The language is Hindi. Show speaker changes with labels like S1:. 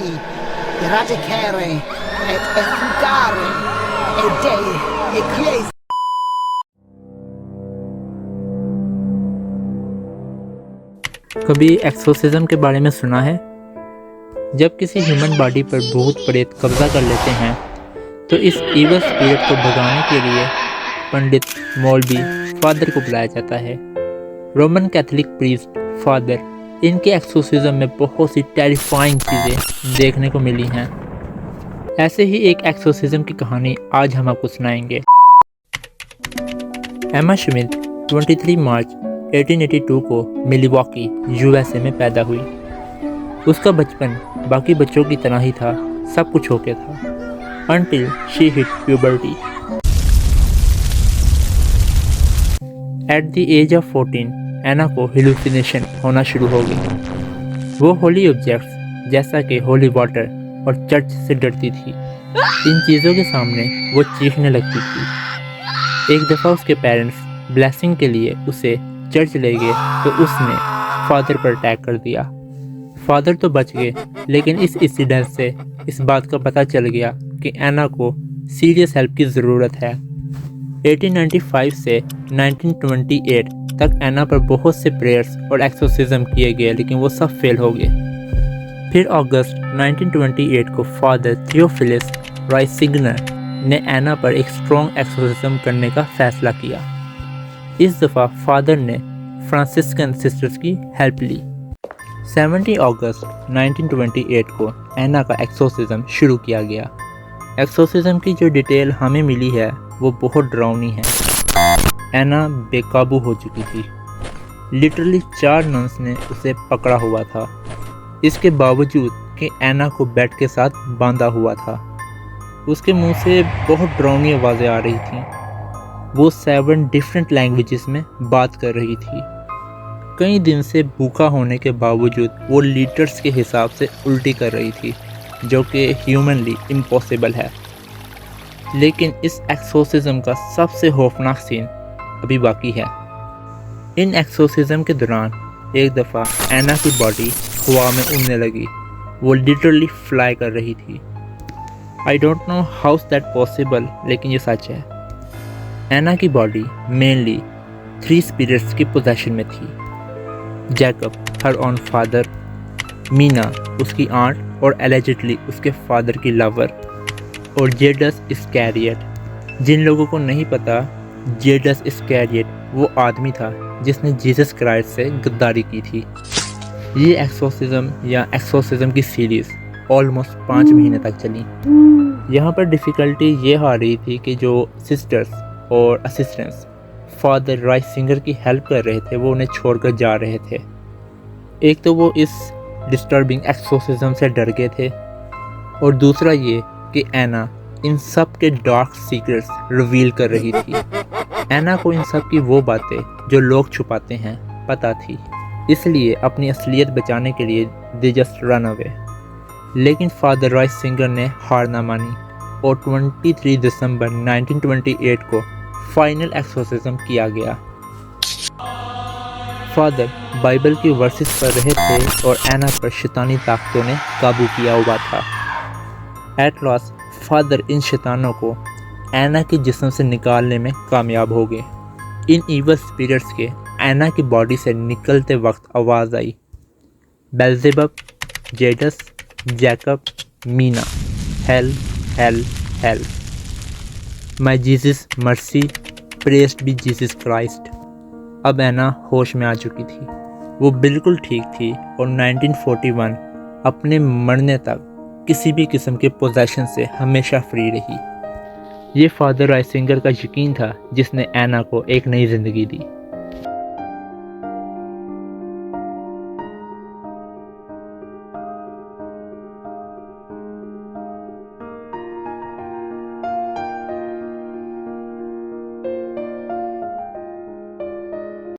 S1: infatti eradicare et effugare e Dei ecclesi.
S2: कभी एक्सोर्सिज्म के बारे में सुना है? जब किसी ह्यूमन बॉडी पर भूत प्रेत कब्जा कर लेते हैं तो इस इवल स्पिरिट को भगाने के लिए पंडित, मौलवी, फादर को बुलाया जाता है। रोमन कैथोलिक प्रीस्ट, फादर, इनके एक्सोर्सिज्म में बहुत सी टेरिफाइंग चीज़ें देखने को मिली हैं। ऐसे ही एक एक्सोर्सिज्म की कहानी आज हम आपको सुनाएंगे। एमा स्मिथ 23 मार्च 1882 को मिलवॉकी, यूएसए में पैदा हुई। उसका बचपन बाकी बच्चों की तरह ही था, सब कुछ ओके था until she hit puberty. At the age of 14, एना को हेलुसिनेशन होना शुरू हो गई। वो होली ऑब्जेक्ट्स जैसा कि होली वाटर और चर्च से डरती थी। इन चीज़ों के सामने वो चीखने लगती थी। एक दफ़ा उसके पेरेंट्स ब्लेसिंग के लिए उसे चर्च ले गए तो उसने फादर पर अटैक कर दिया। फादर तो बच गए, लेकिन इस इंसिडेंट से इस बात का पता चल गया कि एना को सीरियस हेल्प की ज़रूरत है। 1895 से 1928 तक एना पर बहुत से प्रेयर्स और एक्सोर्सिज्म किए गए, लेकिन वो सब फेल हो गए। फिर अगस्त 1928 को फादर थियोफिलिस राइसिंगर ने एना पर एक स्ट्रॉन्ग एक्सोर्सिज्म करने का फैसला किया। इस दफ़ा फादर ने फ्रांसिस्कन सिस्टर्स की हेल्प ली। 17 अगस्त 1928 को एना का एक्सोर्सिज्म शुरू किया गया। एक्सोर्सिज्म की जो डिटेल हमें मिली है वो बहुत डरावनी है। एना बेकाबू हो चुकी थी। लिटरली 4 नन्स ने उसे पकड़ा हुआ था, इसके बावजूद कि एना को बेड के साथ बांधा हुआ था। उसके मुंह से बहुत डरावनी आवाज़ें आ रही थीं। वो 7 डिफरेंट लैंग्वेजेस में बात कर रही थी। कई दिन से भूखा होने के बावजूद वो लीटर्स के हिसाब से उल्टी कर रही थी, जो कि ह्यूमनली इम्पॉसिबल है। लेकिन इस एक्सोर्सिज्म का सबसे खौफनाक सीन अभी बाकी है। इन एक्सोर्सिज्म के दौरान एक दफ़ा एना की बॉडी हवा में उड़ने लगी। वो लिटरली फ्लाई कर रही थी। I don't know how is that possible, लेकिन ये सच है। एना की बॉडी मेनली 3 स्पिरिट्स की पोजेशन में थी। Jacob, her own father, Meena, उसकी आंट और एलिजिडली उसके फादर की लवर, और जेडस इस्कैरियट। जिन लोगों को नहीं पता, जेडस इस्कैरियट वो आदमी था जिसने जीसस क्राइस्ट से गद्दारी की थी। ये एक्सोर्सिज्म की सीरीज़ ऑलमोस्ट 5 महीने तक चली। यहाँ पर डिफ़िकल्टी ये आ रही थी कि जो सिस्टर्स और असिस्टेंट्स फादर राइसिंगर की हेल्प कर रहे थे वो उन्हें छोड़कर जा रहे थे। एक तो वो इस डिस्टर्बिंग एक्सोर्सिज्म से डर गए थे, और दूसरा ये कि एना इन सब के डार्क सीक्रेट्स रिवील कर रही थी। एना को इन सब की वो बातें जो लोग छुपाते हैं पता थी, इसलिए अपनी असलियत बचाने के लिए दे जस्ट रन अवे। लेकिन फादर राइसिंगर ने हार ना मानी और 23 दिसंबर 1928 को फाइनल एक्सोर्सिज्म किया गया। फादर बाइबल की वर्सेस पढ़ रहे थे और एना पर शैतानी ताकतों ने काबू किया हुआ था। एट लास्ट फादर इन शैतानों को एना के जिस्म से निकालने में कामयाब हो गए। इन इवल स्पिरिट्स के एना की बॉडी से निकलते वक्त आवाज़ आई, बेल्ज़ेबब, जेडस, जैकब, मीना, hell hell hell, my Jesus mercy, praised be Jesus Christ. अब एना होश में आ चुकी थी। वो बिल्कुल ठीक थी और 1941 अपने मरने तक किसी भी किस्म के पोजेशन से हमेशा फ्री रही। ये फादर राइसिंगर का यकीन था जिसने एना को एक नई ज़िंदगी दी।